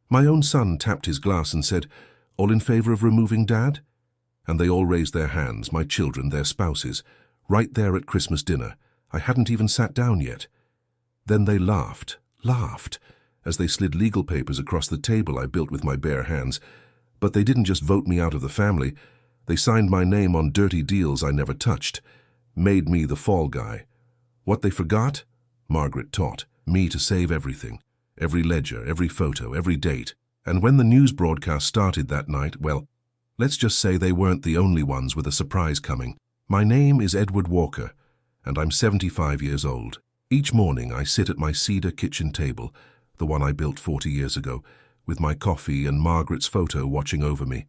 My own son tapped his glass and said, "All in favor of removing Dad?" And they all raised their hands, my children, their spouses, right there at Christmas dinner. I hadn't even sat down yet. Then they laughed, as they slid legal papers across the table I built with my bare hands. But they didn't just vote me out of the family. They signed my name on dirty deals I never touched, made me the fall guy. What they forgot? Margaret taught me to save everything, every ledger, every photo, every date. And when the news broadcast started that night, well, let's just say they weren't the only ones with a surprise coming. My name is Edward Walker, and I'm 75 years old. Each morning I sit at my cedar kitchen table, the one I built 40 years ago, with my coffee and Margaret's photo watching over me.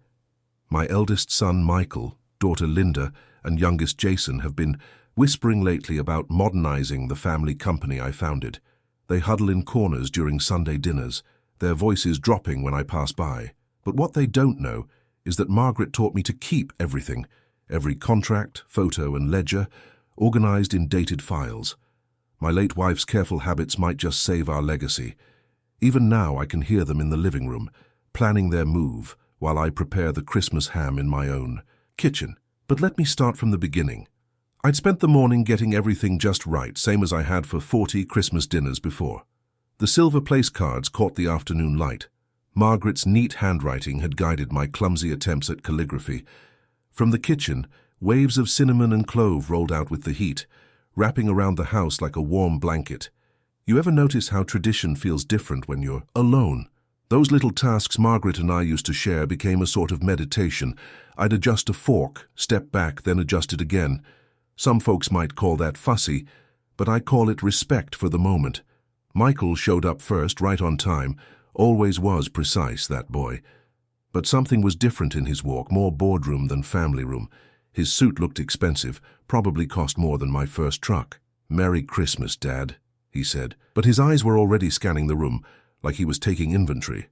My eldest son, Michael, daughter Linda, and youngest Jason have been whispering lately about modernizing the family company I founded. They huddle in corners during Sunday dinners, their voices dropping when I pass by. But what they don't know is that Margaret taught me to keep everything, every contract, photo, and ledger, organized in dated files. My late wife's careful habits might just save our legacy. Even now I can hear them in the living room, planning their move while I prepare the Christmas ham in my own kitchen. But let me start from the beginning. I'd spent the morning getting everything just right, same as I had for 40 Christmas dinners before. The silver place cards caught the afternoon light. Margaret's neat handwriting had guided my clumsy attempts at calligraphy. From the kitchen, waves of cinnamon and clove rolled out with the heat, wrapping around the house like a warm blanket. You ever notice how tradition feels different when you're alone? Those little tasks Margaret and I used to share became a sort of meditation. I'd adjust a fork, step back, then adjust it again. Some folks might call that fussy, but I call it respect for the moment. Michael showed up first, right on time. Always was precise, that boy. But something was different in his walk, more boardroom than family room. His suit looked expensive, probably cost more than my first truck. "Merry Christmas, Dad," he said, but his eyes were already scanning the room, like he was taking inventory.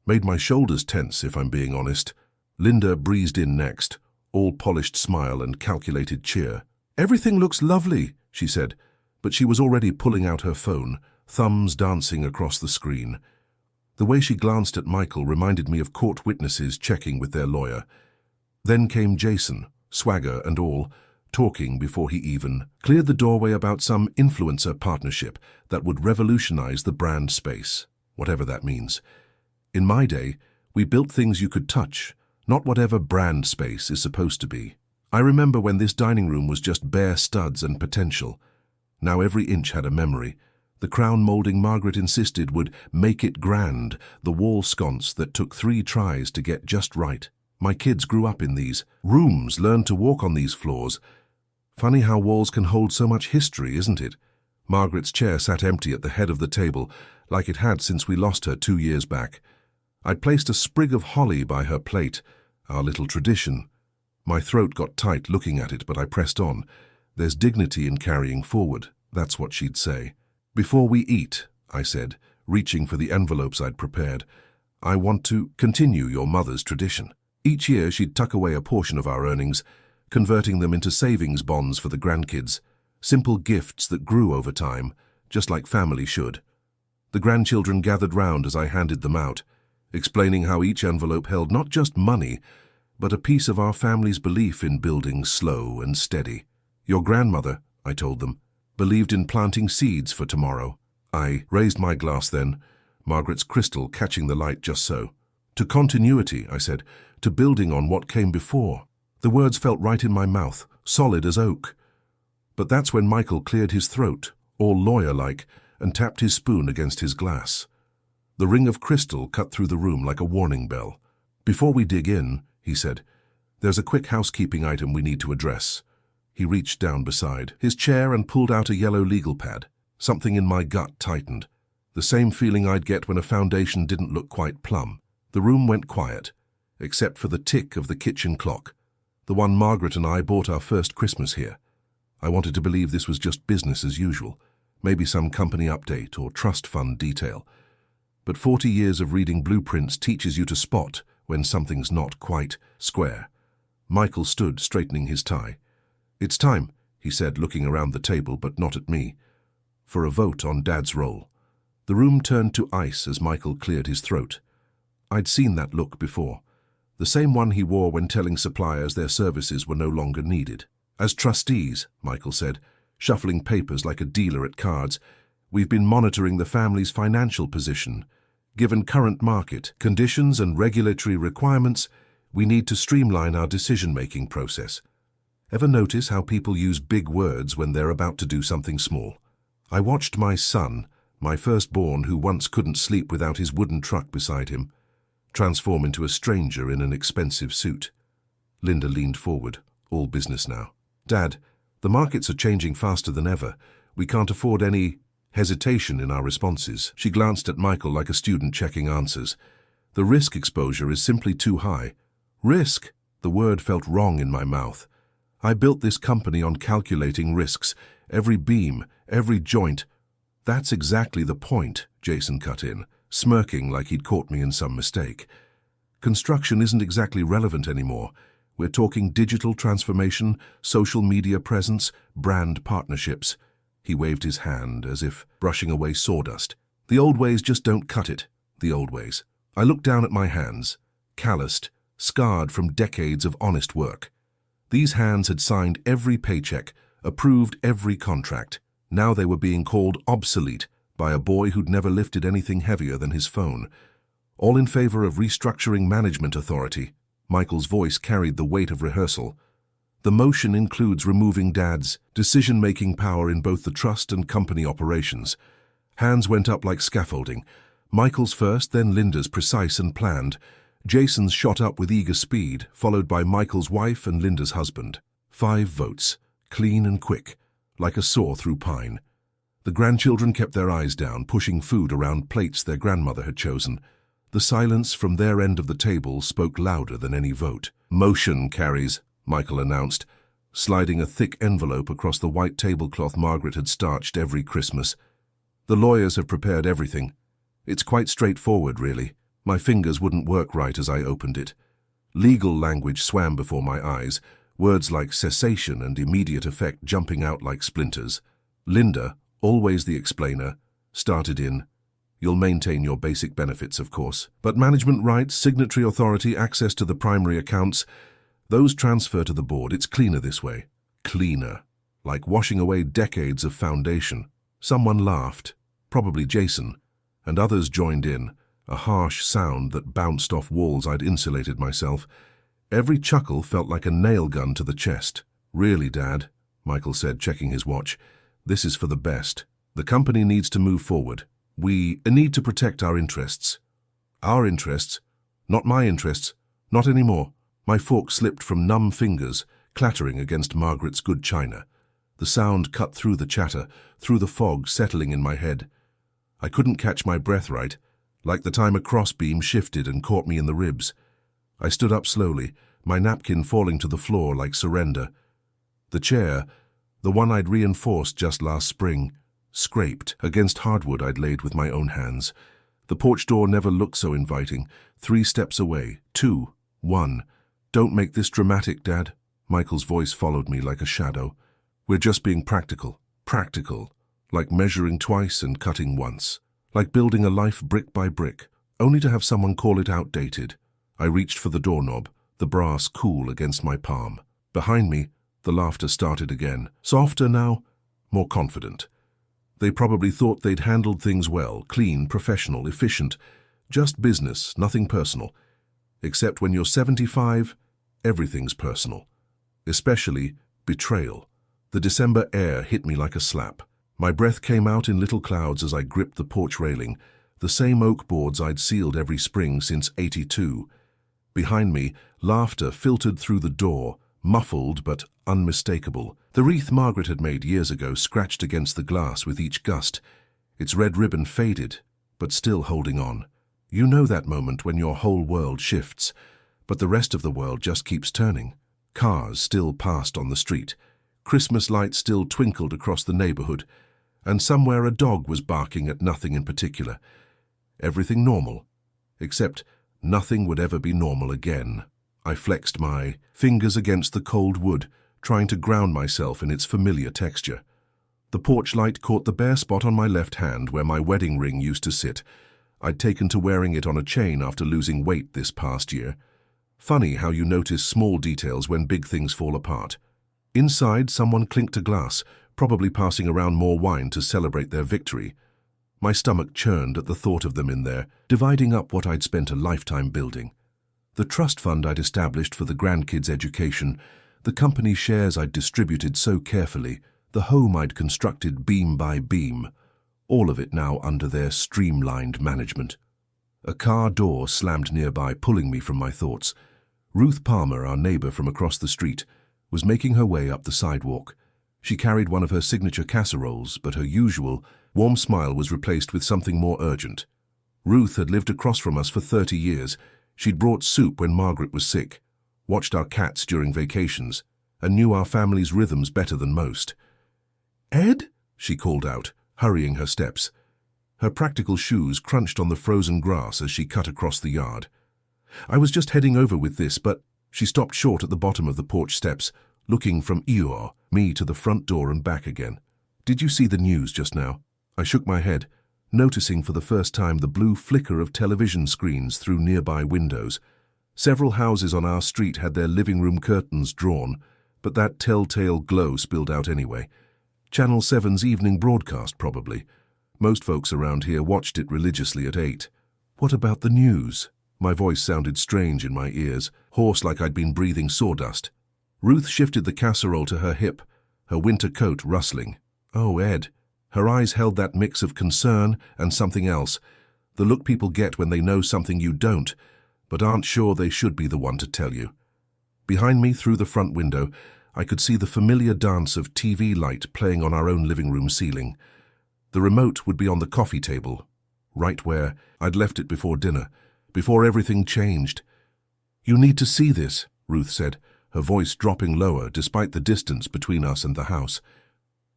Made my shoulders tense, if I'm being honest. Linda breezed in next, all polished smile and calculated cheer. "Everything looks lovely," she said, but she was already pulling out her phone, thumbs dancing across the screen. The way she glanced at Michael reminded me of court witnesses checking with their lawyer. Then came Jason, swagger and all, talking before he even cleared the doorway about some influencer partnership that would revolutionize the brand space, whatever that means. In my day, we built things you could touch, not whatever brand space is supposed to be. I remember when this dining room was just bare studs and potential. Now every inch had a memory. The crown molding Margaret insisted would make it grand, the wall sconce that took 3 tries to get just right. My kids grew up in these rooms, learned to walk on these floors. Funny how walls can hold so much history, isn't it? Margaret's chair sat empty at the head of the table, like it had since we lost her 2 years back. I'd placed a sprig of holly by her plate, our little tradition. My throat got tight looking at it, but I pressed on. There's dignity in carrying forward, that's what she'd say. "Before we eat," I said, reaching for the envelopes I'd prepared, "I want to continue your mother's tradition." Each year she'd tuck away a portion of our earnings, converting them into savings bonds for the grandkids, simple gifts that grew over time, just like family should. The grandchildren gathered round as I handed them out, explaining how each envelope held not just money, but a piece of our family's belief in building slow and steady. "Your grandmother," I told them, "believed in planting seeds for tomorrow." I raised my glass then, Margaret's crystal catching the light just so. "To continuity," I said, "to building on what came before." The words felt right in my mouth, solid as oak. But that's when Michael cleared his throat, all lawyer-like, and tapped his spoon against his glass. The ring of crystal cut through the room like a warning bell. "Before we dig in," he said, "there's a quick housekeeping item we need to address." He reached down beside his chair and pulled out a yellow legal pad. Something in my gut tightened. The same feeling I'd get when a foundation didn't look quite plumb. The room went quiet, except for the tick of the kitchen clock, the one Margaret and I bought our first Christmas here. I wanted to believe this was just business as usual, maybe some company update or trust fund detail. But 40 years of reading blueprints teaches you to spot when something's not quite square. Michael stood, straightening his tie. "It's time," he said, looking around the table, but not at me, "for a vote on Dad's role." The room turned to ice as Michael cleared his throat. I'd seen that look before. The same one he wore when telling suppliers their services were no longer needed. As trustees, Michael said, shuffling papers like a dealer at cards, we've been monitoring the family's financial position. Given current market conditions and regulatory requirements, we need to streamline our decision-making process. Ever notice how people use big words when they're about to do something small? I watched my son, my firstborn who once couldn't sleep without his wooden truck beside him, transform into a stranger in an expensive suit. Linda leaned forward, all business now. Dad, the markets are changing faster than ever. We can't afford any hesitation in our responses. She glanced at Michael like a student checking answers. The risk exposure is simply too high. Risk? The word felt wrong in my mouth. I built this company on calculating risks, every beam, every joint. That's exactly the point, Jason cut in, smirking like he'd caught me in some mistake. Construction isn't exactly relevant anymore. We're talking digital transformation, social media presence, brand partnerships. He waved his hand as if brushing away sawdust. The old ways just don't cut it, the old ways. I looked down at my hands, calloused, scarred from decades of honest work. These hands had signed every paycheck, approved every contract. Now they were being called obsolete by a boy who'd never lifted anything heavier than his phone. All in favor of restructuring management authority. Michael's voice carried the weight of rehearsal. The motion includes removing Dad's decision-making power in both the trust and company operations. Hands went up like scaffolding. Michael's first, then Linda's, precise and planned. Jason's shot up with eager speed, followed by Michael's wife and Linda's husband. 5 votes, clean and quick, like a saw through pine. The grandchildren kept their eyes down, pushing food around plates their grandmother had chosen. The silence from their end of the table spoke louder than any vote. Motion carries, Michael announced, sliding a thick envelope across the white tablecloth Margaret had starched every Christmas. The lawyers have prepared everything. It's quite straightforward, really. My fingers wouldn't work right as I opened it. Legal language swam before my eyes, words like cessation and immediate effect jumping out like splinters. Linda, always the explainer, started in, "You'll maintain your basic benefits, of course, but management rights, signatory authority, access to the primary accounts, those transfer to the board. It's cleaner this way." Cleaner. Like washing away decades of foundation. Someone laughed, probably Jason, and others joined in, a harsh sound that bounced off walls I'd insulated myself. Every chuckle felt like a nail gun to the chest. "Really, Dad," Michael said, checking his watch, "this is for the best. The company needs to move forward. We need to protect our interests." "Our interests? Not my interests. Not anymore." My fork slipped from numb fingers, clattering against Margaret's good china. The sound cut through the chatter, through the fog settling in my head. I couldn't catch my breath right, like the time a crossbeam shifted and caught me in the ribs. I stood up slowly, my napkin falling to the floor like surrender. The chair, the one I'd reinforced just last spring, scraped against hardwood I'd laid with my own hands. The porch door never looked so inviting. 3 steps away. 2. 1. "Don't make this dramatic, Dad." Michael's voice followed me like a shadow. "We're just being practical. Practical. Like measuring twice and cutting once. Like building a life brick by brick, only to have someone call it outdated." I reached for the doorknob, the brass cool against my palm. Behind me, the laughter started again. Softer now, more confident. They probably thought they'd handled things well, clean, professional, efficient. Just business, nothing personal. Except when you're 75, everything's personal. Especially betrayal. The December air hit me like a slap. My breath came out in little clouds as I gripped the porch railing, the same oak boards I'd sealed every spring since '82. Behind me, laughter filtered through the door, muffled but unmistakable. The wreath Margaret had made years ago scratched against the glass with each gust. Its red ribbon faded, but still holding on. You know that moment when your whole world shifts, but the rest of the world just keeps turning. Cars still passed on the street. Christmas lights still twinkled across the neighborhood, and somewhere a dog was barking at nothing in particular. Everything normal, except nothing would ever be normal again. I flexed my fingers against the cold wood, trying to ground myself in its familiar texture. The porch light caught the bare spot on my left hand where my wedding ring used to sit. I'd taken to wearing it on a chain after losing weight this past year. Funny how you notice small details when big things fall apart. Inside, someone clinked a glass, probably passing around more wine to celebrate their victory. My stomach churned at the thought of them in there, dividing up what I'd spent a lifetime building. The trust fund I'd established for the grandkids' education, the company shares I'd distributed so carefully, the home I'd constructed beam by beam, all of it now under their streamlined management. A car door slammed nearby, pulling me from my thoughts. Ruth Palmer, our neighbor from across the street, was making her way up the sidewalk. She carried one of her signature casseroles, but her usual, warm smile was replaced with something more urgent. Ruth had lived across from us for 30 years. She'd brought soup when Margaret was sick, watched our cats during vacations, and knew our family's rhythms better than most. "Ed?" she called out, hurrying her steps. Her practical shoes crunched on the frozen grass as she cut across the yard. I was just heading over with this, but she stopped short at the bottom of the porch steps, looking from Eeyore, me to the front door and back again. "Did you see the news just now?" I shook my head, noticing for the first time the blue flicker of television screens through nearby windows. Several houses on our street had their living room curtains drawn, but that telltale glow spilled out anyway. Channel 7's evening broadcast, probably. Most folks around here watched it religiously at 8. "What about the news?" My voice sounded strange in my ears, hoarse like I'd been breathing sawdust. Ruth shifted the casserole to her hip, her winter coat rustling. "Oh, Ed." Her eyes held that mix of concern and something else, the look people get when they know something you don't, but aren't sure they should be the one to tell you. Behind me, through the front window, I could see the familiar dance of TV light playing on our own living room ceiling. The remote would be on the coffee table, right where I'd left it before dinner, before everything changed. "You need to see this," Ruth said, her voice dropping lower despite the distance between us and the house.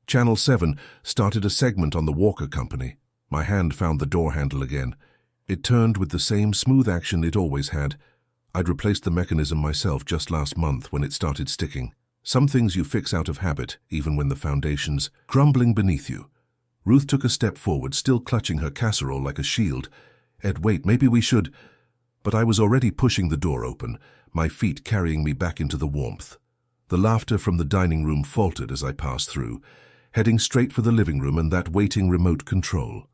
Channel 7 started a segment on the Walker Company. My hand found the door handle again. It turned with the same smooth action it always had. I'd replaced the mechanism myself just last month when it started sticking. Some things you fix out of habit, even when the foundation's crumbling beneath you. Ruth took a step forward, still clutching her casserole like a shield. "Ed, wait, maybe we should—" But I was already pushing the door open, my feet carrying me back into the warmth. The laughter from the dining room faltered as I passed through, heading straight for the living room and that waiting remote control.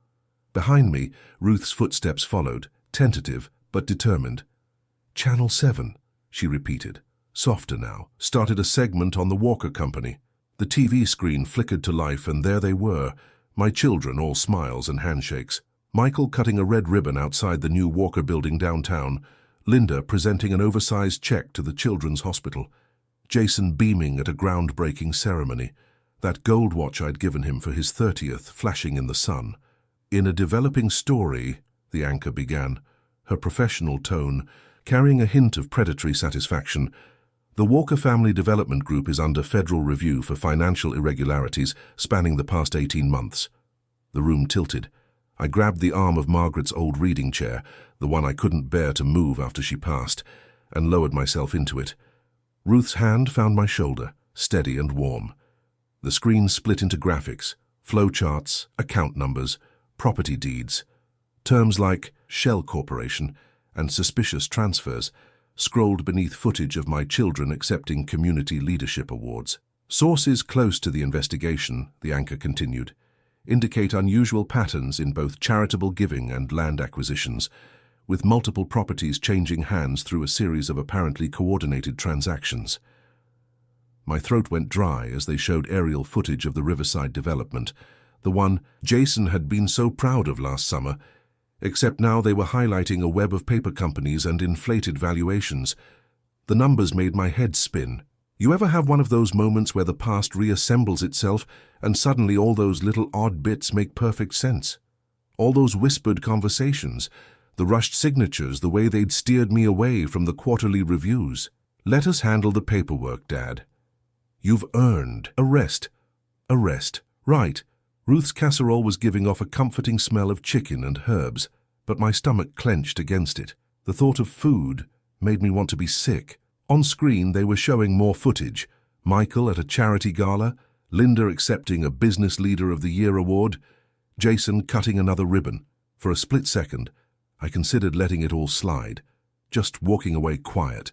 Behind me, Ruth's footsteps followed, tentative but determined. "Channel 7, she repeated, softer now, started a segment on the Walker Company. The TV screen flickered to life, and there they were, my children, all smiles and handshakes. Michael cutting a red ribbon outside the new Walker building downtown, Linda presenting an oversized check to the Children's Hospital, Jason beaming at a groundbreaking ceremony, that gold watch I'd given him for his 30th flashing in the sun. "In a developing story," the anchor began, her professional tone carrying a hint of predatory satisfaction, "the Walker Family Development Group is under federal review for financial irregularities spanning the past 18 months. The room tilted. I grabbed the arm of Margaret's old reading chair, the one I couldn't bear to move after she passed, and lowered myself into it. Ruth's hand found my shoulder, steady and warm. The screen split into graphics, flowcharts, account numbers, property deeds. Terms like Shell Corporation and suspicious transfers scrolled beneath footage of my children accepting community leadership awards. "Sources close to the investigation," the anchor continued, "indicate unusual patterns in both charitable giving and land acquisitions, with multiple properties changing hands through a series of apparently coordinated transactions." My throat went dry as they showed aerial footage of the Riverside development, the one Jason had been so proud of last summer, except now they were highlighting a web of paper companies and inflated valuations. The numbers made my head spin. You ever have one of those moments where the past reassembles itself and suddenly all those little odd bits make perfect sense? All those whispered conversations, the rushed signatures, the way they'd steered me away from the quarterly reviews. "Let us handle the paperwork, Dad. You've earned a rest." A rest. Right. Ruth's casserole was giving off a comforting smell of chicken and herbs, but my stomach clenched against it. The thought of food made me want to be sick. On screen, they were showing more footage. Michael at a charity gala, Linda accepting a Business Leader of the Year award, Jason cutting another ribbon. For a split second, I considered letting it all slide, just walking away quiet,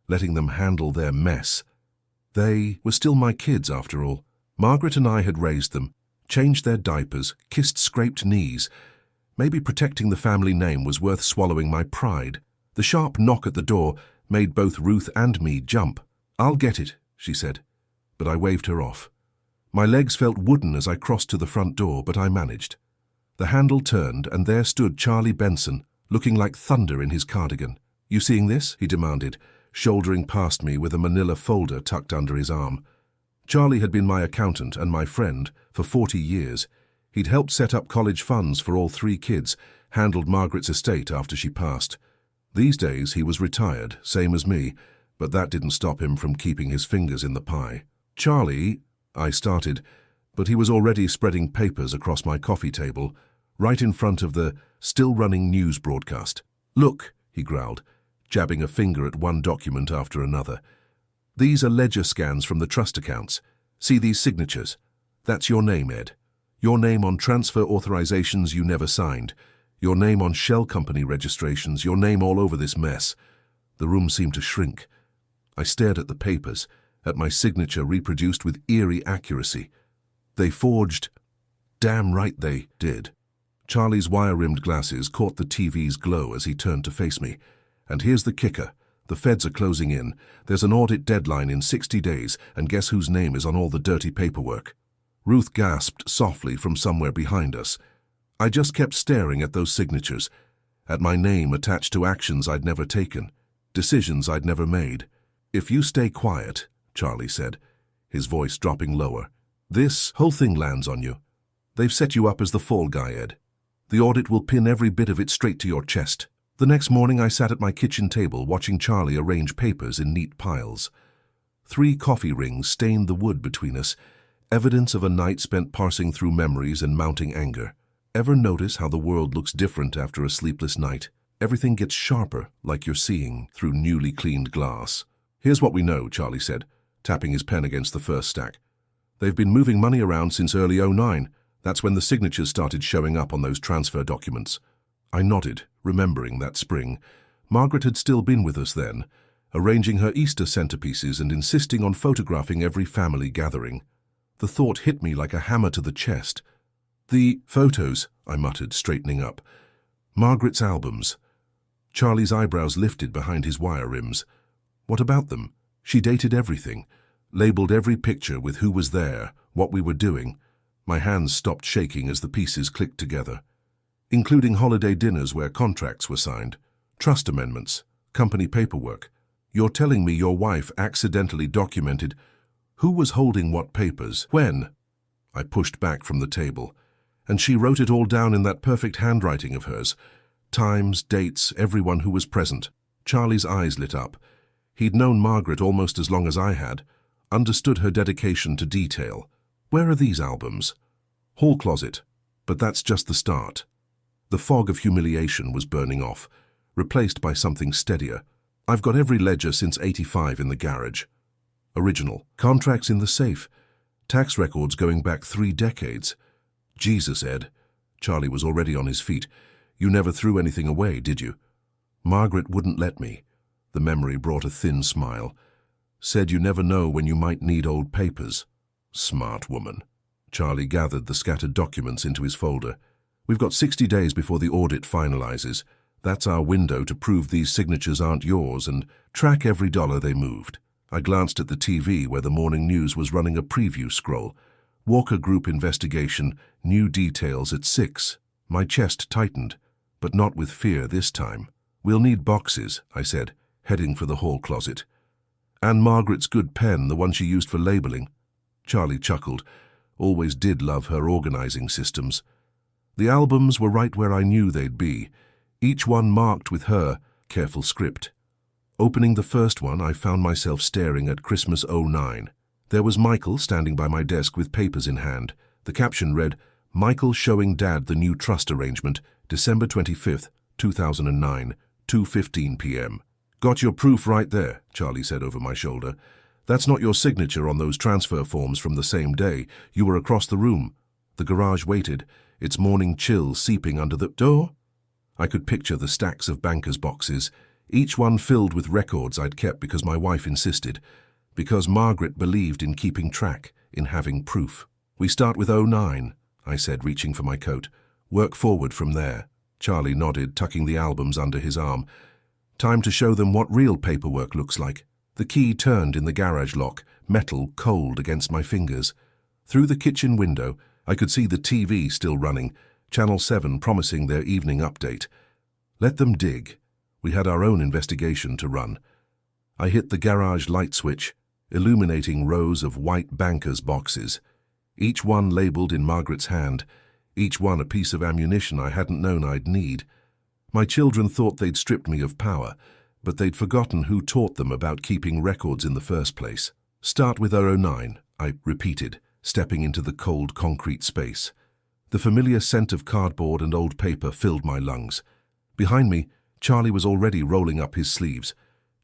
letting them handle their mess. They were still my kids, after all. Margaret and I had raised them, changed their diapers, kissed scraped knees. Maybe protecting the family name was worth swallowing my pride. The sharp knock at the door made both Ruth and me jump. "I'll get it," she said, but I waved her off. My legs felt wooden as I crossed to the front door, but I managed. The handle turned, and there stood Charlie Benson, looking like thunder in his cardigan. "You seeing this?" he demanded, shouldering past me with a manila folder tucked under his arm. Charlie had been my accountant and my friend for 40 years. He'd helped set up college funds for all 3 kids, handled Margaret's estate after she passed. These days he was retired, same as me, but that didn't stop him from keeping his fingers in the pie. "Charlie," I started, but he was already spreading papers across my coffee table, right in front of the still-running news broadcast. "Look," he growled, jabbing a finger at one document after another. "These are ledger scans from the trust accounts. See these signatures? That's your name, Ed. Your name on transfer authorizations you never signed. Your name on shell company registrations. Your name all over this mess." The room seemed to shrink. I stared at the papers, at my signature reproduced with eerie accuracy. They forged. Damn right they did. Charlie's wire-rimmed glasses caught the TV's glow as he turned to face me. "And here's the kicker. The feds are closing in. There's an audit deadline in 60 days, and guess whose name is on all the dirty paperwork?" Ruth gasped softly from somewhere behind us. I just kept staring at those signatures, at my name attached to actions I'd never taken, decisions I'd never made. "If you stay quiet," Charlie said, his voice dropping lower, "this whole thing lands on you. They've set you up as the fall guy, Ed. The audit will pin every bit of it straight to your chest." The next morning I sat at my kitchen table watching Charlie arrange papers in neat piles. 3 coffee rings stained the wood between us, evidence of a night spent parsing through memories and mounting anger. Ever notice how the world looks different after a sleepless night? Everything gets sharper, like you're seeing through newly cleaned glass. "Here's what we know," Charlie said, tapping his pen against the first stack. "They've been moving money around since early '09. That's when the signatures started showing up on those transfer documents." I nodded, remembering that spring. Margaret had still been with us then, arranging her Easter centerpieces and insisting on photographing every family gathering. The thought hit me like a hammer to the chest. "The photos," I muttered, straightening up. "Margaret's albums." Charlie's eyebrows lifted behind his wire rims. "What about them?" "She dated everything, labeled every picture with who was there, what we were doing." My hands stopped shaking as the pieces clicked together. "Including holiday dinners where contracts were signed, trust amendments, company paperwork. You're telling me your wife accidentally documented who was holding what papers, when?" I pushed back from the table. "And she wrote it all down in that perfect handwriting of hers. Times, dates, everyone who was present." Charlie's eyes lit up. He'd known Margaret almost as long as I had, understood her dedication to detail. "Where are these albums?" "Hall closet. But that's just the start." The fog of humiliation was burning off, replaced by something steadier. "I've got every ledger since '85 in the garage. Original. Contracts in the safe. Tax records going back 3 decades. Jesus, Ed." Charlie was already on his feet. "You never threw anything away, did you?" "Margaret wouldn't let me." The memory brought a thin smile. "Said you never know when you might need old papers." Smart woman. Charlie gathered the scattered documents into his folder. "We've got 60 days before the audit finalizes. That's our window to prove these signatures aren't yours and track every dollar they moved." I glanced at the TV where the morning news was running a preview scroll. Walker Group investigation, new details at 6. My chest tightened, but not with fear this time. "We'll need boxes," I said, heading for the hall closet. "And Margaret's good pen, the one she used for labeling." Charlie chuckled. Always did love her organizing systems. The albums were right where I knew they'd be, each one marked with her careful script. Opening the first one, I found myself staring at Christmas '09. There was Michael standing by my desk with papers in hand. The caption read, "Michael showing Dad the new trust arrangement, December 25th, 2009, 2:15 p.m. "Got your proof right there," Charlie said over my shoulder. "That's not your signature on those transfer forms from the same day. You were across the room." The garage waited, its morning chill seeping under the door. I could picture the stacks of bankers' boxes, each one filled with records I'd kept because my wife insisted, because Margaret believed in keeping track, in having proof. "We start with 09, I said, reaching for my coat. "Work forward from there." Charlie nodded, tucking the albums under his arm. "Time to show them what real paperwork looks like." The key turned in the garage lock, metal cold against my fingers. Through the kitchen window, I could see the TV still running, Channel 7 promising their evening update. Let them dig. We had our own investigation to run. I hit the garage light switch, illuminating rows of white bankers' boxes, each one labeled in Margaret's hand, each one a piece of ammunition I hadn't known I'd need. My children thought they'd stripped me of power, but they'd forgotten who taught them about keeping records in the first place. "Start with 09, I repeated, stepping into the cold concrete space. The familiar scent of cardboard and old paper filled my lungs. Behind me, Charlie was already rolling up his sleeves.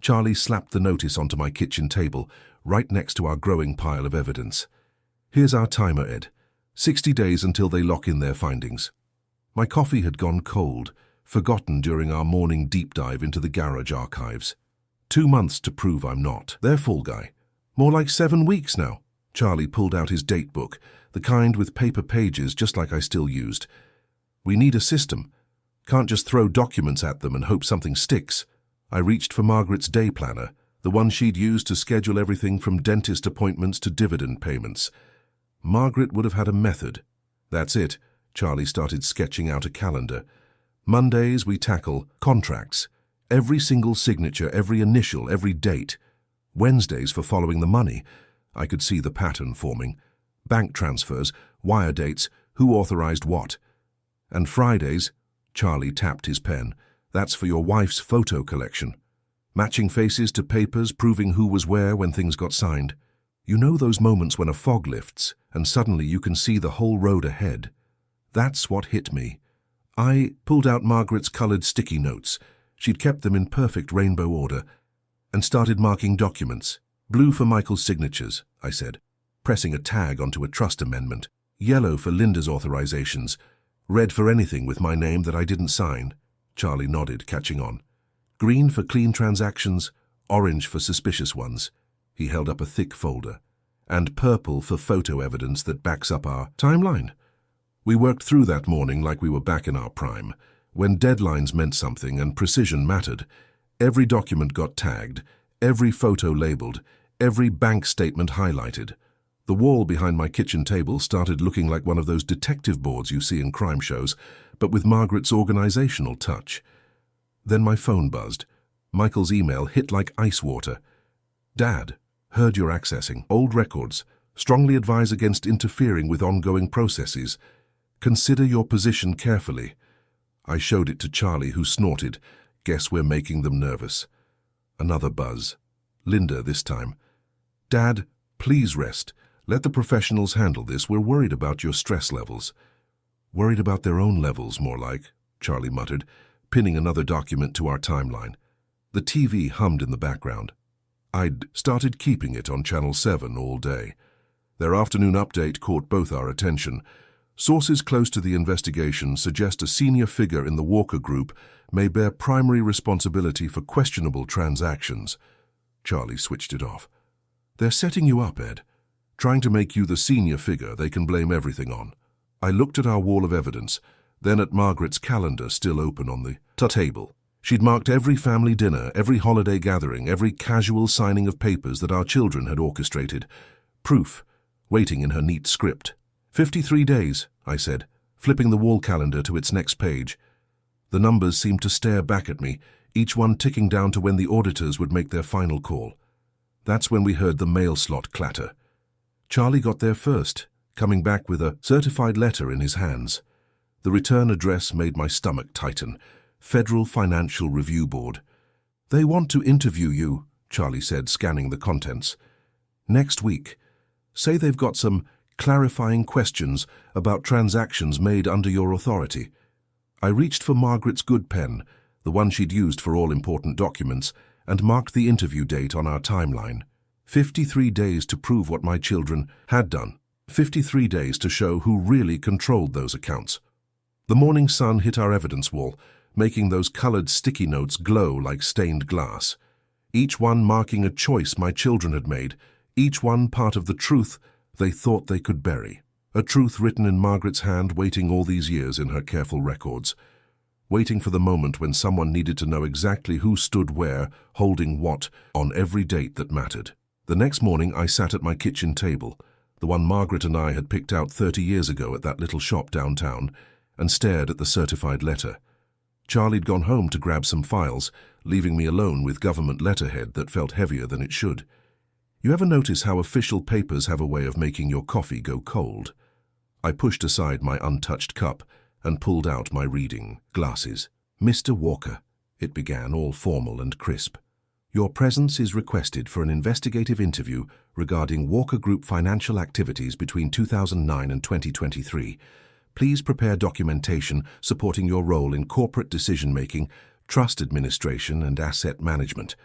Charlie slapped the notice onto my kitchen table, right next to our growing pile of evidence. "Here's our timer, Ed. 60 days until they lock in their findings." My coffee had gone cold, forgotten during our morning deep dive into the garage archives. 2 months to prove I'm not their fall guy. More like 7 weeks now. Charlie pulled out his date book, the kind with paper pages just like I still used. "We need a system. Can't just throw documents at them and hope something sticks." I reached for Margaret's day planner, the one she'd used to schedule everything from dentist appointments to dividend payments. Margaret would have had a method. "That's it." Charlie started sketching out a calendar. "Mondays we tackle contracts. Every single signature, every initial, every date. Wednesdays for following the money." I could see the pattern forming. "Bank transfers, wire dates, who authorized what. And Fridays," Charlie tapped his pen, "that's for your wife's photo collection. Matching faces to papers, proving who was where when things got signed. You know those moments when a fog lifts and suddenly you can see the whole road ahead? That's what hit me. I pulled out Margaret's colored sticky notes. She'd kept them in perfect rainbow order, and started marking documents. "Blue for Michael's signatures," I said, pressing a tag onto a trust amendment. "Yellow for Linda's authorizations. Red for anything with my name that I didn't sign." Charlie nodded, catching on. "Green for clean transactions, orange for suspicious ones." He held up a thick folder. "And purple for photo evidence that backs up our timeline." We worked through that morning like we were back in our prime, when deadlines meant something and precision mattered. Every document got tagged, every photo labeled, every bank statement highlighted. The wall behind my kitchen table started looking like one of those detective boards you see in crime shows, but with Margaret's organizational touch. Then my phone buzzed. Michael's email hit like ice water. "Dad, heard you're accessing old records. Strongly advise against interfering with ongoing processes. Consider your position carefully." I showed it to Charlie, who snorted. "Guess we're making them nervous." Another buzz. Linda this time. "Dad, please rest. Let the professionals handle this. We're worried about your stress levels." "Worried about their own levels, more like," Charlie muttered, pinning another document to our timeline. The TV hummed in the background. I'd started keeping it on Channel 7 all day. Their afternoon update caught both our attention. Sources close to the investigation suggest a senior figure in the Walker Group may bear primary responsibility for questionable transactions. Charlie switched it off. "They're setting you up, Ed. Trying to make you the senior figure they can blame everything on." I looked at our wall of evidence, then at Margaret's calendar still open on the table. She'd marked every family dinner, every holiday gathering, every casual signing of papers that our children had orchestrated. Proof, waiting in her neat script. 53 days, I said, flipping the wall calendar to its next page. The numbers seemed to stare back at me, each one ticking down to when the auditors would make their final call. That's when we heard the mail slot clatter. Charlie got there first, coming back with a certified letter in his hands. The return address made my stomach tighten. Federal Financial Review Board. "They want to interview you," Charlie said, scanning the contents. "Next week. Say they've got some clarifying questions about transactions made under your authority." I reached for Margaret's good pen, the one she'd used for all important documents, and marked the interview date on our timeline. 53 days to prove what my children had done. 53 days to show who really controlled those accounts. The morning sun hit our evidence wall, making those colored sticky notes glow like stained glass. Each one marking a choice my children had made, each one part of the truth they thought they could bury. A truth written in Margaret's hand, waiting all these years in her careful records. Waiting for the moment when someone needed to know exactly who stood where, holding what, on every date that mattered. The next morning I sat at my kitchen table, the one Margaret and I had picked out 30 years ago at that little shop downtown, and stared at the certified letter. Charlie'd gone home to grab some files, leaving me alone with government letterhead that felt heavier than it should. You ever notice how official papers have a way of making your coffee go cold? I pushed aside my untouched cup and pulled out my reading glasses. "Mr. Walker," it began, all formal and crisp. "Your presence is requested for an investigative interview regarding Walker Group financial activities between 2009 and 2023. Please prepare documentation supporting your role in corporate decision-making, trust administration, and asset management."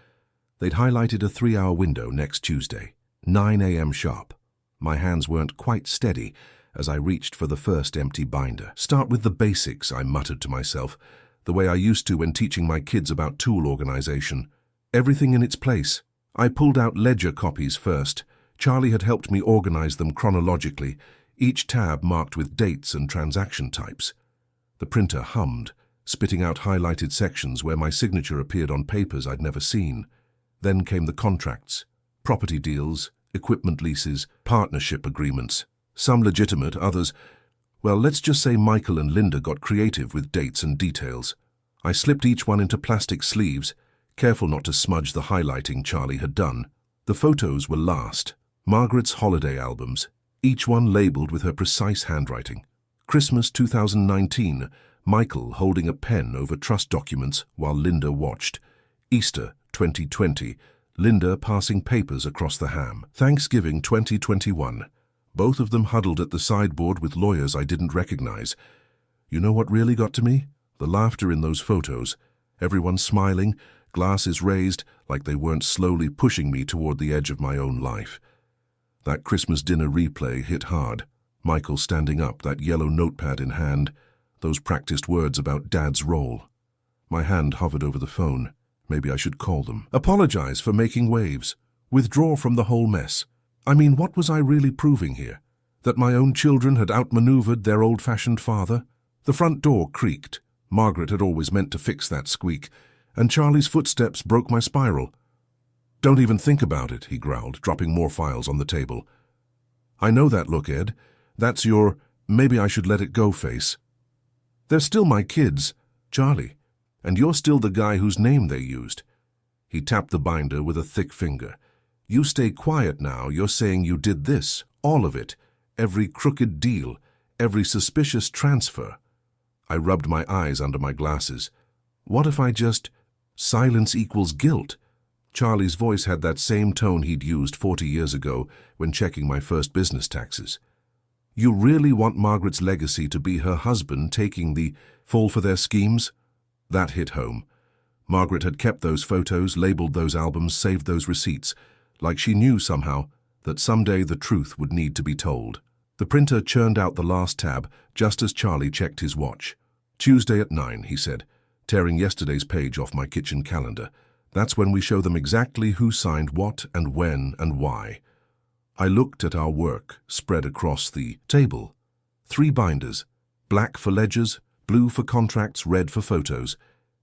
They'd highlighted a 3-hour window next Tuesday, 9 a.m. sharp. My hands weren't quite steady as I reached for the first empty binder. "Start with the basics," I muttered to myself, the way I used to when teaching my kids about tool organization. Everything in its place. I pulled out ledger copies first. Charlie had helped me organize them chronologically, each tab marked with dates and transaction types. The printer hummed, spitting out highlighted sections where my signature appeared on papers I'd never seen. Then came the contracts, property deals, equipment leases, partnership agreements. Some legitimate, others, well, let's just say Michael and Linda got creative with dates and details. I slipped each one into plastic sleeves, careful not to smudge the highlighting Charlie had done. The photos were last, Margaret's holiday albums, each one labeled with her precise handwriting. Christmas 2019, Michael holding a pen over trust documents while Linda watched. Easter 2020, Linda passing papers across the ham. Thanksgiving 2021, both of them huddled at the sideboard with lawyers I didn't recognize. You know what really got to me? The laughter in those photos. Everyone smiling, glasses raised, like they weren't slowly pushing me toward the edge of my own life. That Christmas dinner replay hit hard. Michael standing up, that yellow notepad in hand, those practiced words about Dad's role. My hand hovered over the phone. Maybe I should call them. Apologize for making waves. Withdraw from the whole mess. I mean, what was I really proving here? That my own children had outmaneuvered their old-fashioned father? The front door creaked. Margaret had always meant to fix that squeak, and Charlie's footsteps broke my spiral. "Don't even think about it," he growled, dropping more files on the table. "I know that look, Ed. That's your maybe I should let it go face. They're still my kids, Charlie, and you're still the guy whose name they used." He tapped the binder with a thick finger. "You stay quiet now. You're saying you did this, all of it, every crooked deal, every suspicious transfer." I rubbed my eyes under my glasses. What if I just... Silence equals guilt? Charlie's voice had that same tone he'd used 40 years ago when checking my first business taxes. "You really want Margaret's legacy to be her husband taking the fall for their schemes?" That hit home. Margaret had kept those photos, labeled those albums, saved those receipts, like she knew somehow that someday the truth would need to be told. The printer churned out the last tab just as Charlie checked his watch. "Tuesday at 9, he said, tearing yesterday's page off my kitchen calendar. "That's when we show them exactly who signed what and when and why." I looked at our work spread across the table. 3 binders, black for ledgers, blue for contracts, red for photos.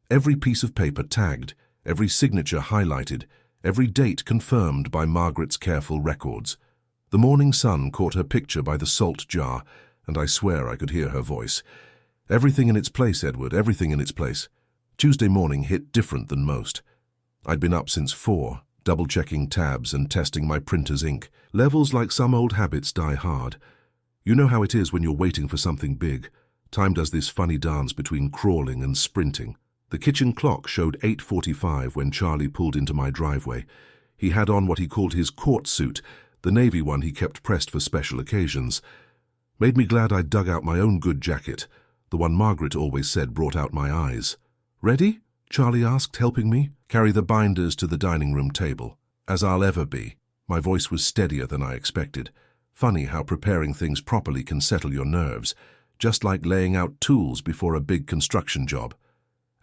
Every piece of paper tagged, every signature highlighted, every date confirmed by Margaret's careful records. The morning sun caught her picture by the salt jar, and I swear I could hear her voice. "Everything in its place, Edward, everything in its place." Tuesday morning hit different than most. I'd been up since 4, double-checking tabs and testing my printer's ink. Levels like some old habits die hard. You know how it is when you're waiting for something big. Time does this funny dance between crawling and sprinting. The kitchen clock showed 8:45 when Charlie pulled into my driveway. He had on what he called his court suit, the navy one he kept pressed for special occasions. Made me glad I'd dug out my own good jacket, the one Margaret always said brought out my eyes. "Ready?" Charlie asked, helping me carry the binders to the dining room table. "As I'll ever be." My voice was steadier than I expected. Funny how preparing things properly can settle your nerves, just like laying out tools before a big construction job.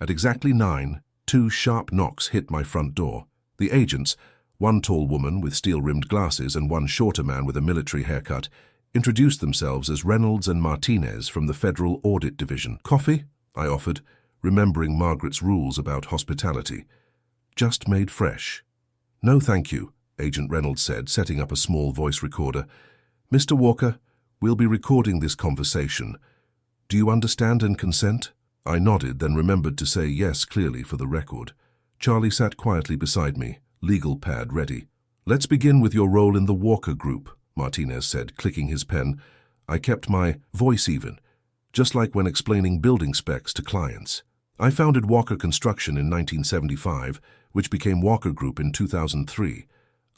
At exactly 9, 2 sharp knocks hit my front door. The agents, one tall woman with steel-rimmed glasses and one shorter man with a military haircut, introduced themselves as Reynolds and Martinez from the Federal Audit Division. "Coffee?" I offered, remembering Margaret's rules about hospitality. "Just made fresh." "No, thank you," Agent Reynolds said, setting up a small voice recorder. "Mr. Walker, we'll be recording this conversation. Do you understand and consent?" I nodded, then remembered to say yes clearly for the record. Charlie sat quietly beside me, legal pad ready. "Let's begin with your role in the Walker Group," Martinez said, clicking his pen. I kept my voice even, just like when explaining building specs to clients. "I founded Walker Construction in 1975, which became Walker Group in 2003.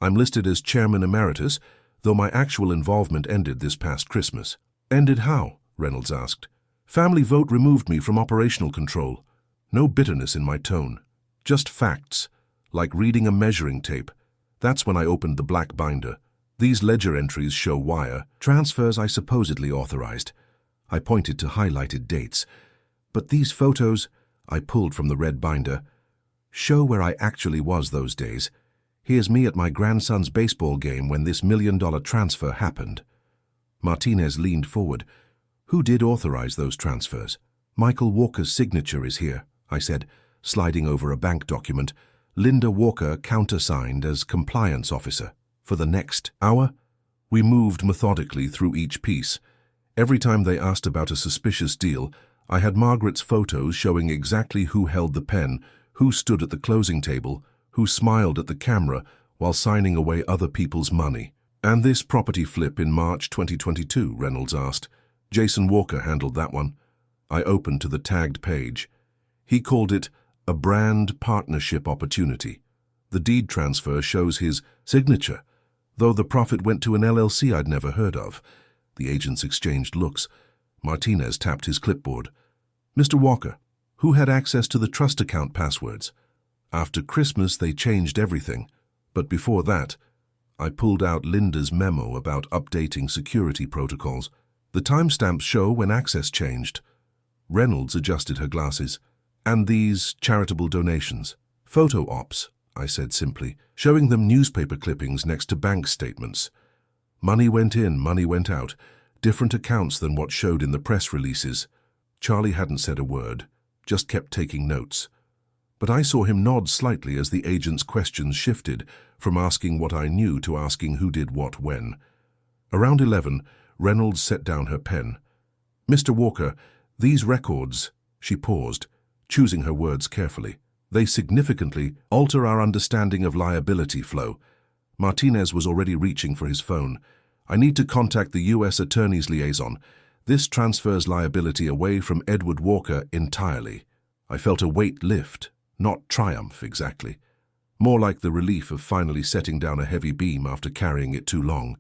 I'm listed as Chairman Emeritus, though my actual involvement ended this past Christmas." "Ended how?" Reynolds asked. "Family vote removed me from operational control." No bitterness in my tone, just facts, like reading a measuring tape. That's when I opened the black binder. "These ledger entries show wire transfers I supposedly authorized." I pointed to highlighted dates. "But these photos," I pulled from the red binder, "show where I actually was those days. Here's me at my grandson's baseball game when this $1 million transfer happened." Martinez leaned forward. "Who did authorize those transfers?" "Michael Walker's signature is here," I said, sliding over a bank document. "Linda Walker countersigned as compliance officer." For the next hour, we moved methodically through each piece. Every time they asked about a suspicious deal, I had Margaret's photos showing exactly who held the pen, who stood at the closing table, who smiled at the camera while signing away other people's money. "And this property flip in March 2022, Reynolds asked. "Jason Walker handled that one." I opened to the tagged page. He called it a brand partnership opportunity. The deed transfer shows his signature, though the profit went to an LLC I'd never heard of. The agents exchanged looks. Martinez tapped his clipboard. "Mr. Walker, who had access to the trust account passwords?" "After Christmas, they changed everything. But before that," I pulled out Linda's memo about updating security protocols. "The timestamps show when access changed." Reynolds adjusted her glasses. "And these charitable donations?" "Photo ops," I said simply, showing them newspaper clippings next to bank statements. Money went in, money went out, different accounts than what showed in the press releases. Charlie hadn't said a word, just kept taking notes. But I saw him nod slightly as the agent's questions shifted, from asking what I knew to asking who did what when. Around 11, Reynolds set down her pen. "Mr. Walker, these records," she paused, choosing her words carefully, "they significantly alter our understanding of liability flow." Martinez was already reaching for his phone. "I need to contact the U.S. Attorney's liaison. This transfers liability away from Edward Walker entirely." I felt a weight lift, not triumph exactly. More like the relief of finally setting down a heavy beam after carrying it too long.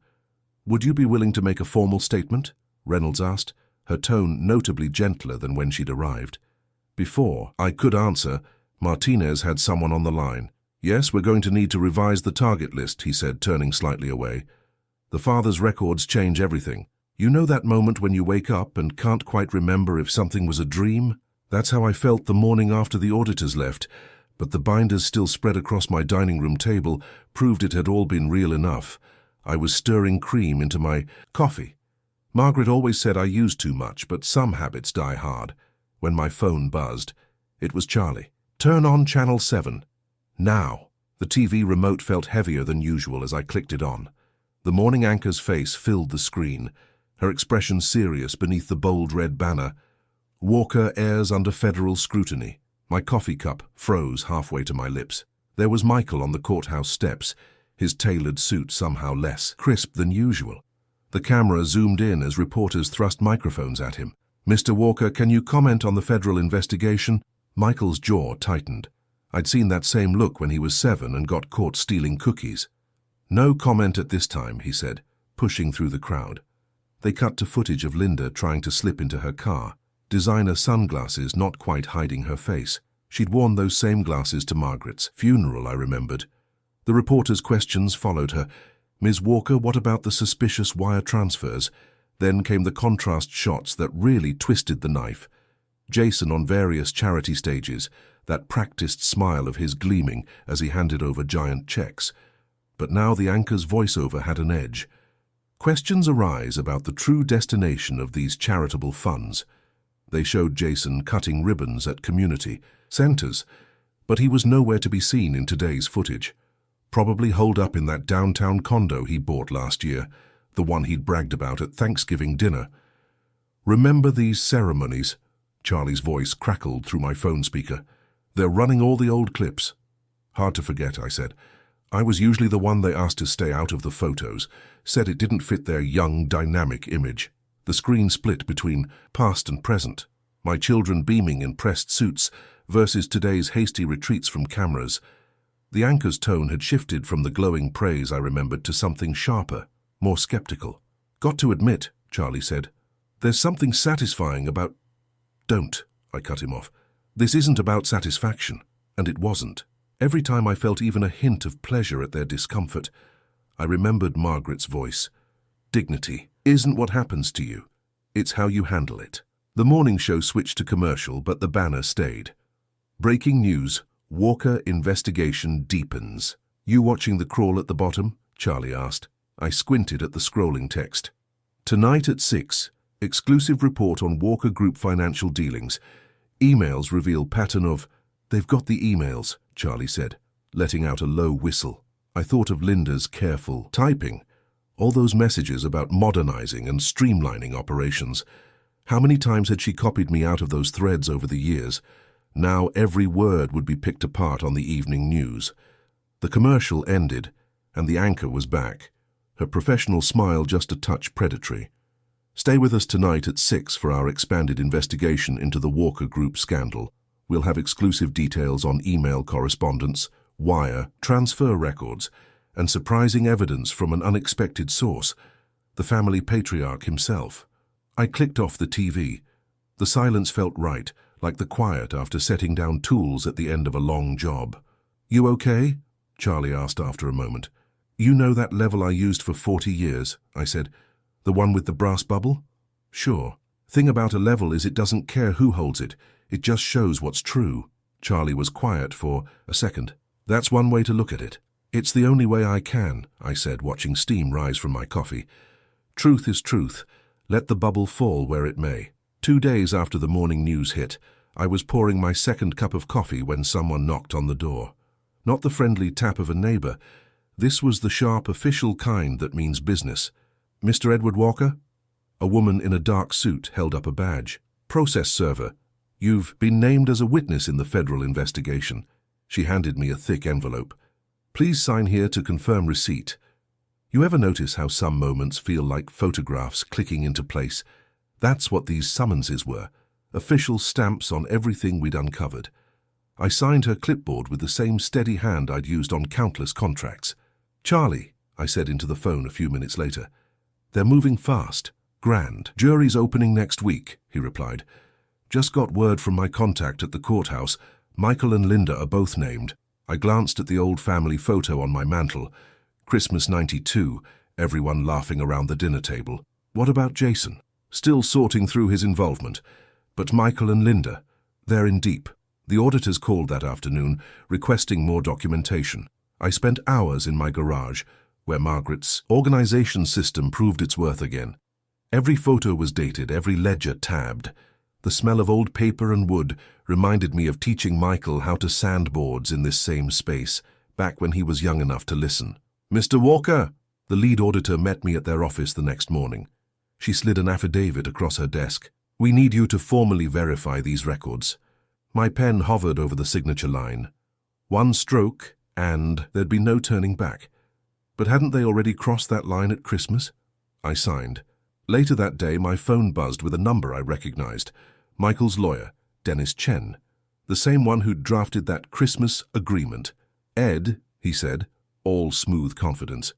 "Would you be willing to make a formal statement?" Reynolds asked, her tone notably gentler than when she'd arrived. Before I could answer, Martinez had someone on the line. "Yes, we're going to need to revise the target list," he said, turning slightly away. "The father's records change everything. You know that moment when you wake up and can't quite remember if something was a dream? That's how I felt the morning after the auditors left, but the binders still spread across my dining room table proved it had all been real enough. I was stirring cream into my coffee. Margaret always said I used too much, but some habits die hard. When my phone buzzed, it was Charlie. "Turn on Channel 7. Now." The TV remote felt heavier than usual as I clicked it on. The morning anchor's face filled the screen, her expression serious beneath the bold red banner. "Walker airs under federal scrutiny." My coffee cup froze halfway to my lips. There was Michael on the courthouse steps, his tailored suit somehow less crisp than usual. The camera zoomed in as reporters thrust microphones at him. "Mr. Walker, can you comment on the federal investigation?" Michael's jaw tightened. I'd seen that same look when he was 7 and got caught stealing cookies. "No comment at this time," he said, pushing through the crowd. They cut to footage of Linda trying to slip into her car, designer sunglasses not quite hiding her face. She'd worn those same glasses to Margaret's funeral, I remembered. The reporter's questions followed her. "Ms. Walker, what about the suspicious wire transfers?" Then came the contrast shots that really twisted the knife. Jason on various charity stages, that practiced smile of his gleaming as he handed over giant checks. But now the anchor's voiceover had an edge. Questions arise about the true destination of these charitable funds. They showed Jason cutting ribbons at community centers, but he was nowhere to be seen in today's footage. Probably holed up in that downtown condo he bought last year, the one he'd bragged about at Thanksgiving dinner. "Remember these ceremonies?" Charlie's voice crackled through my phone speaker. "They're running all the old clips." "Hard to forget," I said. I was usually the one they asked to stay out of the photos, said it didn't fit their young, dynamic image. The screen split between past and present, my children beaming in pressed suits versus today's hasty retreats from cameras. The anchor's tone had shifted from the glowing praise I remembered to something sharper, more skeptical. "Got to admit," Charlie said, "there's something satisfying about—" "Don't," I cut him off. "This isn't about satisfaction." And it wasn't. Every time I felt even a hint of pleasure at their discomfort, I remembered Margaret's voice. "Dignity isn't what happens to you. It's how you handle it." The morning show switched to commercial, but the banner stayed. "Breaking news. Walker investigation deepens." "You watching the crawl at the bottom?" Charlie asked. I squinted at the scrolling text. "Tonight at 6, exclusive report on Walker Group financial dealings. Emails reveal pattern of—" "They've got the emails," Charlie said, letting out a low whistle. I thought of Linda's careful typing, all those messages about modernizing and streamlining operations. How many times had she copied me out of those threads over the years? Now every word would be picked apart on the evening news. The commercial ended, and the anchor was back, her professional smile just a touch predatory. "Stay with us tonight at 6 for our expanded investigation into the Walker Group scandal. We'll have exclusive details on email correspondence, wire, transfer records, and surprising evidence from an unexpected source, the family patriarch himself." I clicked off the TV. The silence felt right, like the quiet after setting down tools at the end of a long job. "You okay?" Charlie asked after a moment. "You know that level I used for 40 years, I said. "The one with the brass bubble?" "Sure. Thing about a level is it doesn't care who holds it. It just shows what's true." Charlie was quiet for a second. "That's one way to look at it." "It's the only way I can," I said, watching steam rise from my coffee. "Truth is truth. Let the bubble fall where it may." 2 days after the morning news hit, I was pouring my second cup of coffee when someone knocked on the door. Not the friendly tap of a neighbor. This was the sharp, official kind that means business. "Mr. Edward Walker?" A woman in a dark suit held up a badge. "Process server. You've been named as a witness in the federal investigation." She handed me a thick envelope. "Please sign here to confirm receipt." You ever notice how some moments feel like photographs clicking into place? That's what these summonses were, official stamps on everything we'd uncovered. I signed her clipboard with the same steady hand I'd used on countless contracts. "Charlie," I said into the phone a few minutes later. "They're moving fast. Grand. Jury's opening next week," he replied. "Just got word from my contact at the courthouse. Michael and Linda are both named." I glanced at the old family photo on my mantel. Christmas '92, everyone laughing around the dinner table. What about Jason? Still sorting through his involvement. But Michael and Linda, they're in deep. The auditors called that afternoon, requesting more documentation. I spent hours in my garage, where Margaret's organization system proved its worth again. Every photo was dated, every ledger tabbed. The smell of old paper and wood reminded me of teaching Michael how to sandboards in this same space, back when he was young enough to listen. "Mr. Walker!" The lead auditor met me at their office the next morning. She slid an affidavit across her desk. "We need you to formally verify these records." My pen hovered over the signature line. One stroke, and there'd be no turning back. But hadn't they already crossed that line at Christmas? I signed. Later that day, my phone buzzed with a number I recognized. Michael's lawyer, Dennis Chen, the same one who'd drafted that Christmas agreement. "Ed," he said, all smooth confidence,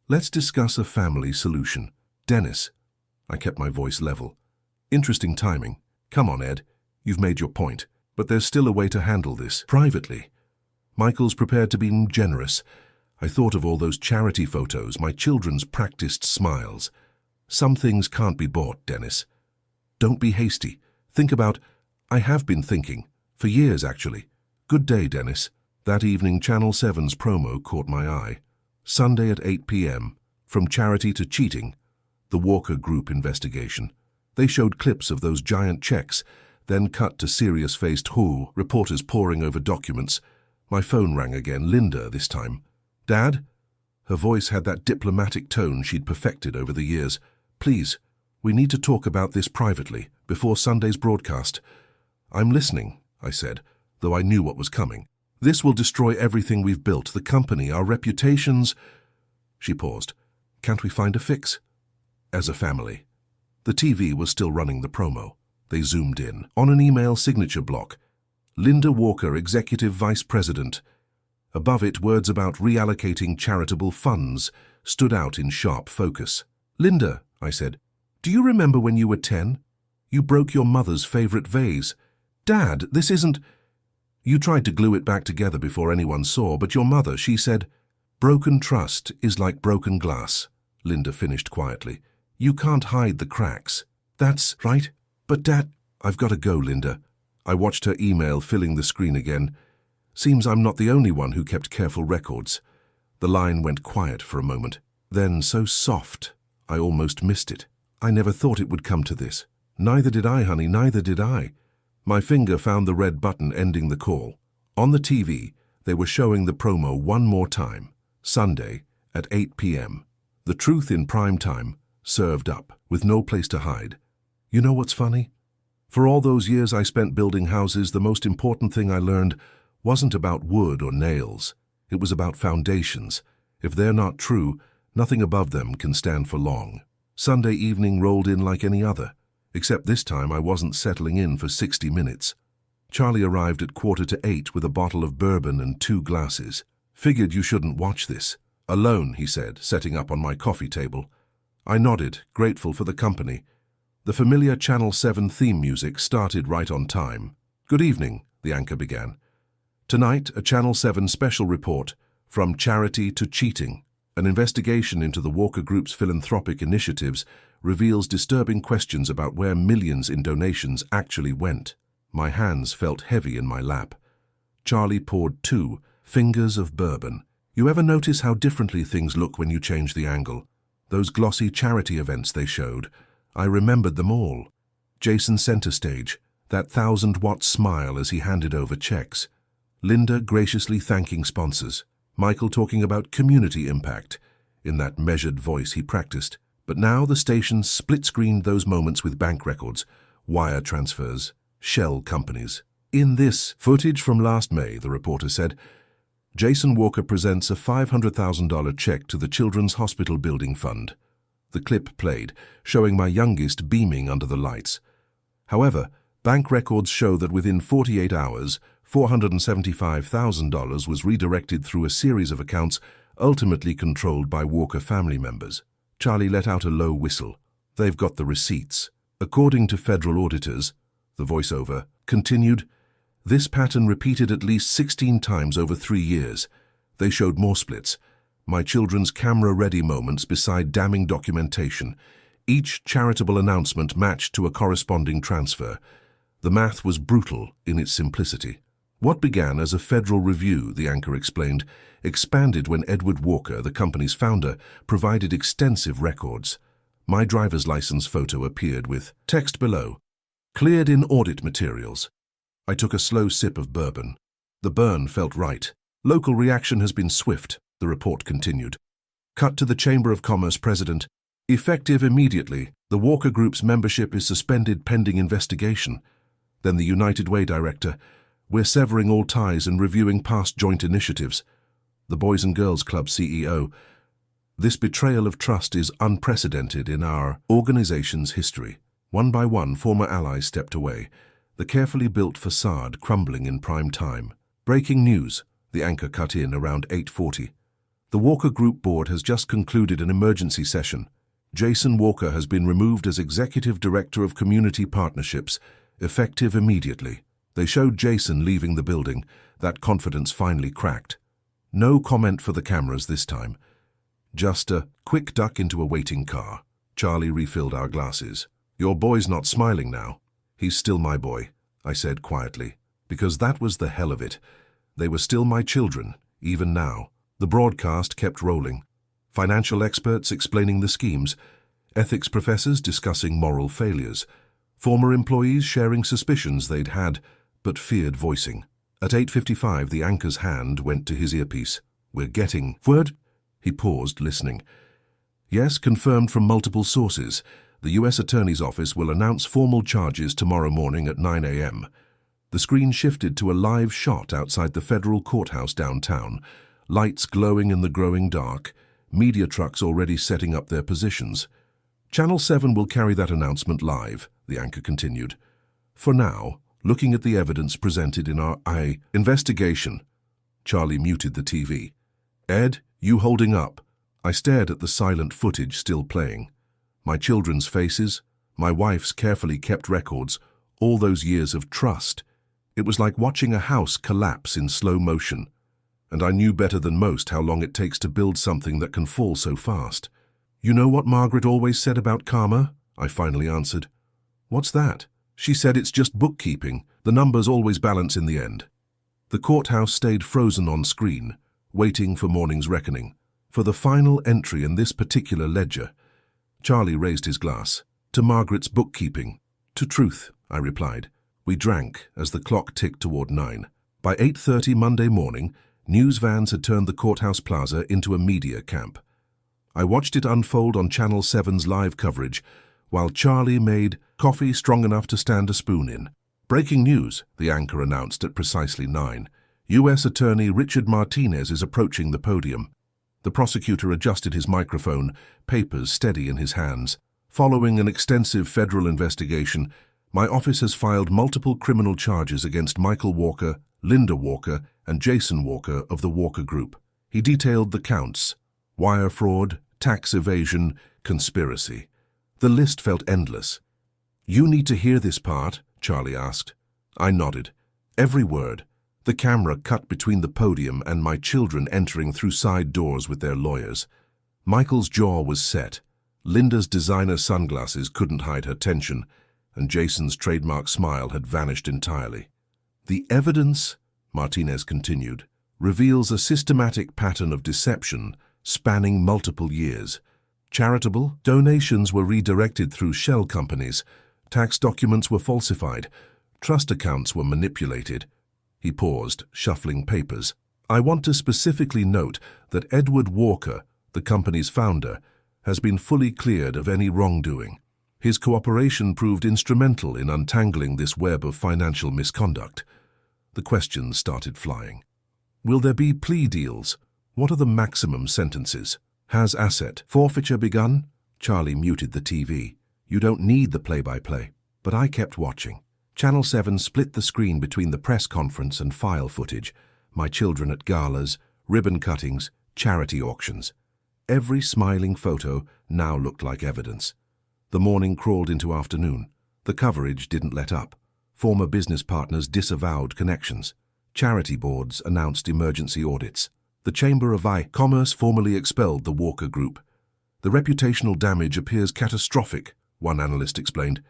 "let's discuss a family solution." "Dennis." I kept my voice level. "Interesting timing. Come on, Ed. You've made your point. But there's still a way to handle this, privately." Michael's prepared to be generous. I thought of all those charity photos, my children's practiced smiles. "Some things can't be bought, Dennis. Don't be hasty. Think about—" I have been thinking. For years, actually. Good day, Dennis. That evening, Channel 7's promo caught my eye. Sunday at 8 p.m. From charity to cheating. The Walker Group investigation. They showed clips of those giant checks, then cut to serious-faced reporters poring over documents. My phone rang again, Linda this time. Dad? Her voice had that diplomatic tone she'd perfected over the years. Please, we need to talk about this privately, before Sunday's broadcast. I'm listening, I said, though I knew what was coming. This will destroy everything we've built, the company, our reputations. She paused. Can't we find a fix? As a family. The TV was still running the promo. They zoomed in. On an email signature block. Linda Walker, Executive Vice President. Above it, words about reallocating charitable funds stood out in sharp focus. Linda, I said, do you remember when you were 10? You broke your mother's favorite vase. Dad, this isn't... You tried to glue it back together before anyone saw, but your mother, she said, broken trust is like broken glass, Linda finished quietly. You can't hide the cracks. That's right. But Dad, I've got to go, Linda. I watched her email filling the screen again. Seems I'm not the only one who kept careful records. The line went quiet for a moment. Then so soft, I almost missed it. I never thought it would come to this. Neither did I, honey, neither did I. My finger found the red button ending the call. On the TV, they were showing the promo one more time. Sunday at 8 p.m. The truth in prime time, served up, with no place to hide. You know what's funny? For all those years I spent building houses, the most important thing I learned wasn't about wood or nails. It was about foundations. If they're not true, nothing above them can stand for long. Sunday evening rolled in like any other, except this time I wasn't settling in for 60 minutes. Charlie arrived at 7:45 with a bottle of bourbon and 2 glasses. Figured you shouldn't watch this. Alone, he said, setting up on my coffee table. I nodded, grateful for the company. The familiar Channel 7 theme music started right on time. Good evening, the anchor began. Tonight, a Channel 7 special report, From Charity to Cheating. An investigation into the Walker Group's philanthropic initiatives reveals disturbing questions about where millions in donations actually went. My hands felt heavy in my lap. Charlie poured 2 fingers of bourbon. You ever notice how differently things look when you change the angle? Those glossy charity events they showed, I remembered them all. Jason center stage, that 1,000-watt smile as he handed over checks. Linda graciously thanking sponsors. Michael talking about community impact, in that measured voice he practiced. But now the station split-screened those moments with bank records, wire transfers, shell companies. In this footage from last May, the reporter said, Jason Walker presents a $500,000 check to the Children's Hospital Building Fund. The clip played, showing my youngest beaming under the lights. However, bank records show that within 48 hours, $475,000 was redirected through a series of accounts ultimately controlled by Walker family members. Charlie let out a low whistle. They've got the receipts. According to federal auditors, the voiceover continued, this pattern repeated at least 16 times over 3 years. They showed more splits. My children's camera-ready moments beside damning documentation. Each charitable announcement matched to a corresponding transfer. The math was brutal in its simplicity. What began as a federal review, the anchor explained, expanded when Edward Walker, the company's founder, provided extensive records. My driver's license photo appeared with text below, cleared in audit materials. I took a slow sip of bourbon. The burn felt right. Local reaction has been swift, the report continued. Cut to the Chamber of Commerce president. Effective immediately, the Walker Group's membership is suspended pending investigation. Then the United Way director. We're severing all ties and reviewing past joint initiatives. The Boys and Girls Club CEO. This betrayal of trust is unprecedented in our organization's history. One by one, former allies stepped away, the carefully built facade crumbling in prime time. Breaking news, the anchor cut in around 8:40. The Walker Group board has just concluded an emergency session. Jason Walker has been removed as Executive Director of Community Partnerships, effective immediately. They showed Jason leaving the building. That confidence finally cracked. No comment for the cameras this time. Just a quick duck into a waiting car. Charlie refilled our glasses. Your boy's not smiling now. He's still my boy. I said quietly, because that was the hell of it. They were still my children, even now. The broadcast kept rolling. Financial experts explaining the schemes, ethics professors discussing moral failures, former employees sharing suspicions they'd had but feared voicing. At 8:55, the anchor's hand went to his earpiece. "We're getting word?" He paused, listening. "Yes, confirmed from multiple sources. The U.S. Attorney's Office will announce formal charges tomorrow morning at 9 a.m. The screen shifted to a live shot outside the federal courthouse downtown, lights glowing in the growing dark, media trucks already setting up their positions. Channel 7 will carry that announcement live, the anchor continued. For now, looking at the evidence presented in our investigation. Charlie muted the TV. "Ed, you holding up?" I stared at the silent footage still playing. My children's faces, my wife's carefully kept records, all those years of trust. It was like watching a house collapse in slow motion. And I knew better than most how long it takes to build something that can fall so fast. "You know what Margaret always said about karma?" I finally answered. "What's that?" "She said it's just bookkeeping. The numbers always balance in the end." The courthouse stayed frozen on screen, waiting for morning's reckoning, for the final entry in this particular ledger. Charlie raised his glass. "To Margaret's bookkeeping." "To truth," I replied. We drank as the clock ticked toward 9. By 8:30 Monday morning, news vans had turned the courthouse plaza into a media camp. I watched it unfold on Channel 7's live coverage, while Charlie made coffee strong enough to stand a spoon in. "Breaking news," the anchor announced at precisely 9. U.S. Attorney Richard Martinez is approaching the podium. The prosecutor adjusted his microphone, papers steady in his hands. "Following an extensive federal investigation, my office has filed multiple criminal charges against Michael Walker, Linda Walker, and Jason Walker of the Walker Group." He detailed the counts: wire fraud, tax evasion, conspiracy. The list felt endless. "You need to hear this part?" Charlie asked. I nodded. Every word. The camera cut between the podium and my children entering through side doors with their lawyers. Michael's jaw was set. Linda's designer sunglasses couldn't hide her tension, and Jason's trademark smile had vanished entirely. "The evidence," Martinez continued, "reveals a systematic pattern of deception spanning multiple years. Charitable donations were redirected through shell companies. Tax documents were falsified. Trust accounts were manipulated." He paused, shuffling papers. "I want to specifically note that Edward Walker, the company's founder, has been fully cleared of any wrongdoing. His cooperation proved instrumental in untangling this web of financial misconduct." The questions started flying. "Will there be plea deals? What are the maximum sentences? Has asset forfeiture begun?" Charlie muted the TV. "You don't need the play-by-play." But I kept watching. Channel 7 split the screen between the press conference and file footage, my children at galas, ribbon cuttings, charity auctions. Every smiling photo now looked like evidence. The morning crawled into afternoon. The coverage didn't let up. Former business partners disavowed connections. Charity boards announced emergency audits. The Chamber of Commerce formally expelled the Walker Group. "The reputational damage appears catastrophic," one analyst explained.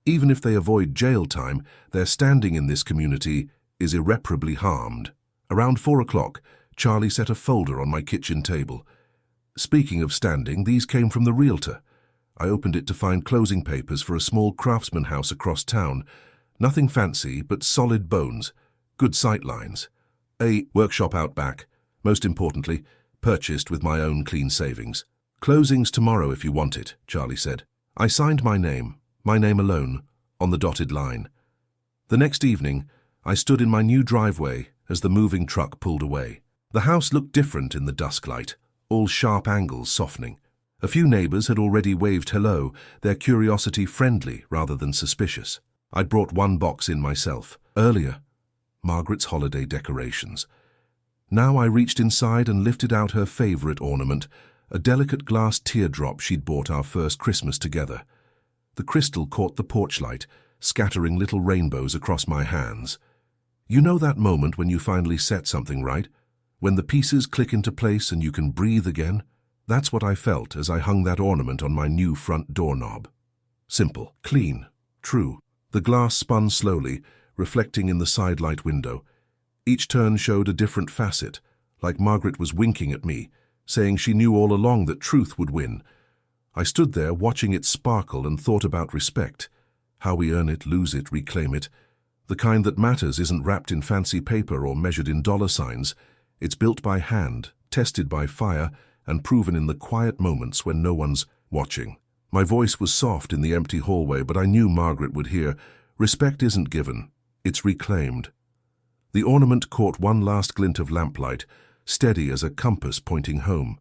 "Even if they avoid jail time, their standing in this community is irreparably harmed." Around 4 o'clock, Charlie set a folder on my kitchen table. Speaking of standing, these came from the realtor. I opened it to find closing papers for a small craftsman house across town. Nothing fancy, but solid bones, good sight lines. A workshop out back, most importantly, purchased with my own clean savings. "Closing's tomorrow if you want it," Charlie said. I signed my name alone, on the dotted line. The next evening, I stood in my new driveway as the moving truck pulled away. The house looked different in the dusk light, all sharp angles softening. A few neighbors had already waved hello, their curiosity friendly rather than suspicious. I'd brought one box in myself, earlier, Margaret's holiday decorations. Now I reached inside and lifted out her favorite ornament, a delicate glass teardrop she'd bought our first Christmas together. The crystal caught the porch light, scattering little rainbows across my hands. You know that moment when you finally set something right? When the pieces click into place and you can breathe again? That's what I felt as I hung that ornament on my new front doorknob. Simple, clean, true. The glass spun slowly, reflecting in the sidelight window. Each turn showed a different facet, like Margaret was winking at me, saying she knew all along that truth would win. I stood there watching it sparkle and thought about respect. How we earn it, lose it, reclaim it. The kind that matters isn't wrapped in fancy paper or measured in dollar signs. It's built by hand, tested by fire, and proven in the quiet moments when no one's watching. My voice was soft in the empty hallway, but I knew Margaret would hear. Respect isn't given, it's reclaimed. The ornament caught one last glint of lamplight, steady as a compass pointing home.